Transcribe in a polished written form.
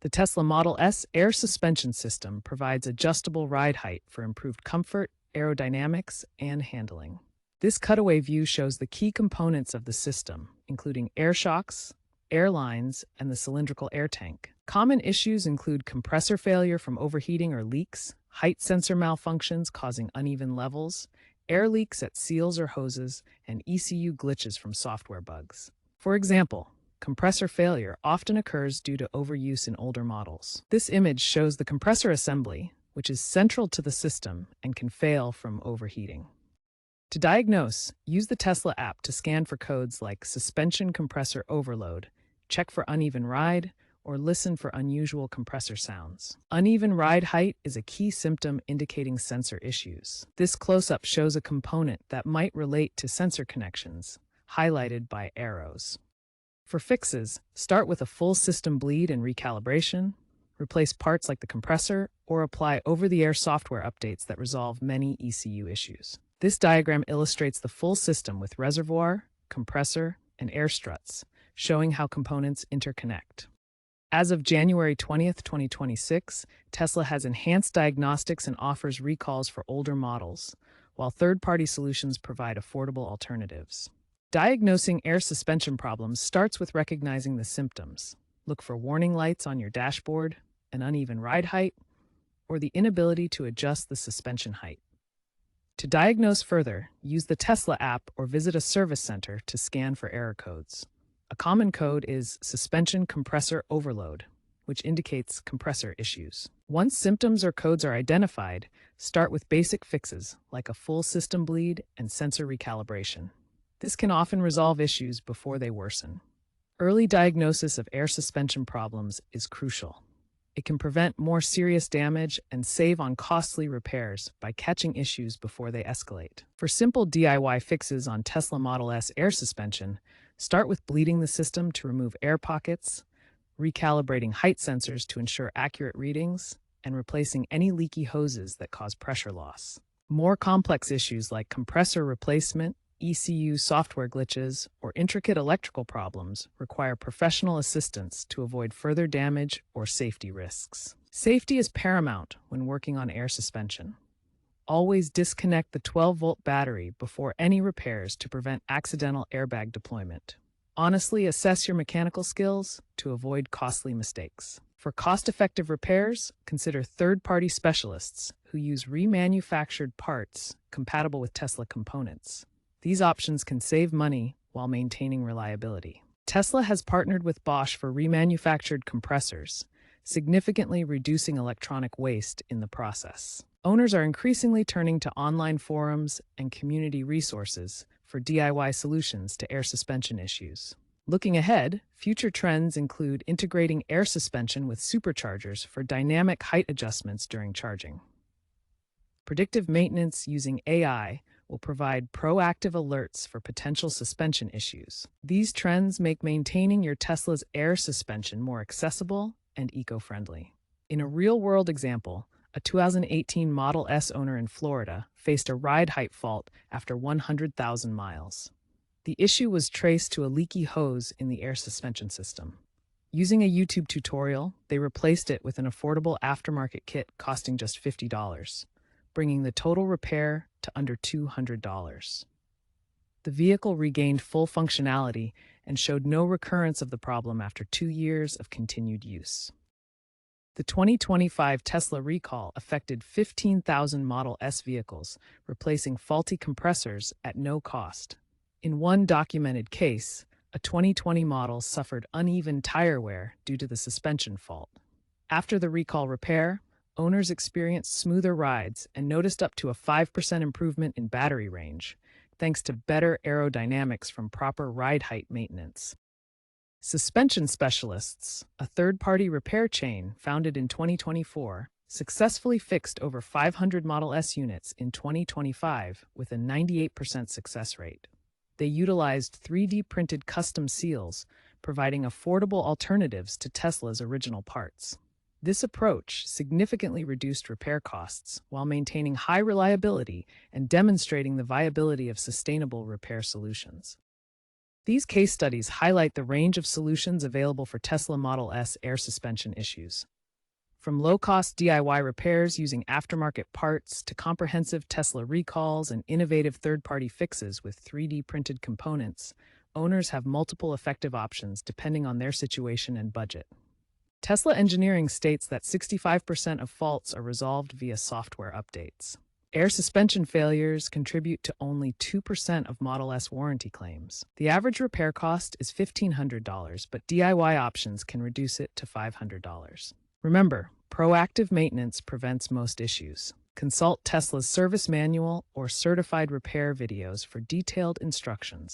The Tesla Model S air suspension system provides adjustable ride height for improved comfort, aerodynamics, and handling. This cutaway view shows the key components of the system, including air shocks, air lines, and the cylindrical air tank. Common issues include compressor failure from overheating or leaks, height sensor malfunctions causing uneven levels, air leaks at seals or hoses, and ECU glitches from software bugs. For example, compressor failure often occurs due to overuse in older models. This image shows the compressor assembly, which is central to the system and can fail from overheating. To diagnose, use the Tesla app to scan for codes like suspension compressor overload, check for uneven ride, or listen for unusual compressor sounds. Uneven ride height is a key symptom indicating sensor issues. This close-up shows a component that might relate to sensor connections, highlighted by arrows. For fixes, start with a full system bleed and recalibration, replace parts like the compressor, or apply over-the-air software updates that resolve many ECU issues. This diagram illustrates the full system with reservoir, compressor, and air struts, showing how components interconnect. As of January 20th, 2026, Tesla has enhanced diagnostics and offers recalls for older models, while third-party solutions provide affordable alternatives. Diagnosing air suspension problems starts with recognizing the symptoms. Look for warning lights on your dashboard, an uneven ride height, or the inability to adjust the suspension height. To diagnose further, use the Tesla app or visit a service center to scan for error codes. A common code is suspension compressor overload, which indicates compressor issues. Once symptoms or codes are identified, start with basic fixes like a full system bleed and sensor recalibration. This can often resolve issues before they worsen. Early diagnosis of air suspension problems is crucial. It can prevent more serious damage and save on costly repairs by catching issues before they escalate. For simple DIY fixes on Tesla Model S air suspension, start with bleeding the system to remove air pockets, recalibrating height sensors to ensure accurate readings, and replacing any leaky hoses that cause pressure loss. More complex issues like compressor replacement, ECU software glitches, or intricate electrical problems require professional assistance to avoid further damage or safety risks. Safety is paramount when working on air suspension. Always disconnect the 12-volt battery before any repairs to prevent accidental airbag deployment. Honestly assess your mechanical skills to avoid costly mistakes. For cost-effective repairs, consider third-party specialists who use remanufactured parts compatible with Tesla components. These options can save money while maintaining reliability. Tesla has partnered with Bosch for remanufactured compressors, significantly reducing electronic waste in the process. Owners are increasingly turning to online forums and community resources for DIY solutions to air suspension issues. Looking ahead, future trends include integrating air suspension with superchargers for dynamic height adjustments during charging. Predictive maintenance using AI will provide proactive alerts for potential suspension issues. These trends make maintaining your Tesla's air suspension more accessible and eco-friendly. In a real-world example, a 2018 Model S owner in Florida faced a ride height fault after 100,000 miles. The issue was traced to a leaky hose in the air suspension system. Using a YouTube tutorial, they replaced it with an affordable aftermarket kit costing just $50, bringing the total repair to under $200. The vehicle regained full functionality and showed no recurrence of the problem after 2 years of continued use. The 2025 Tesla recall affected 15,000 Model S vehicles, replacing faulty compressors at no cost. In one documented case, a 2020 model suffered uneven tire wear due to the suspension fault. After the recall repair, owners experienced smoother rides and noticed up to a 5% improvement in battery range, thanks to better aerodynamics from proper ride height maintenance. Suspension Specialists, a third-party repair chain founded in 2024, successfully fixed over 500 Model S units in 2025 with a 98% success rate. They utilized 3D-printed custom seals, providing affordable alternatives to Tesla's original parts. This approach significantly reduced repair costs while maintaining high reliability and demonstrating the viability of sustainable repair solutions. These case studies highlight the range of solutions available for Tesla Model S air suspension issues. From low-cost DIY repairs using aftermarket parts to comprehensive Tesla recalls and innovative third-party fixes with 3D printed components, owners have multiple effective options depending on their situation and budget. Tesla Engineering states that 65% of faults are resolved via software updates. Air suspension failures contribute to only 2% of Model S warranty claims. The average repair cost is $1,500, but DIY options can reduce it to $500. Remember, proactive maintenance prevents most issues. Consult Tesla's service manual or certified repair videos for detailed instructions.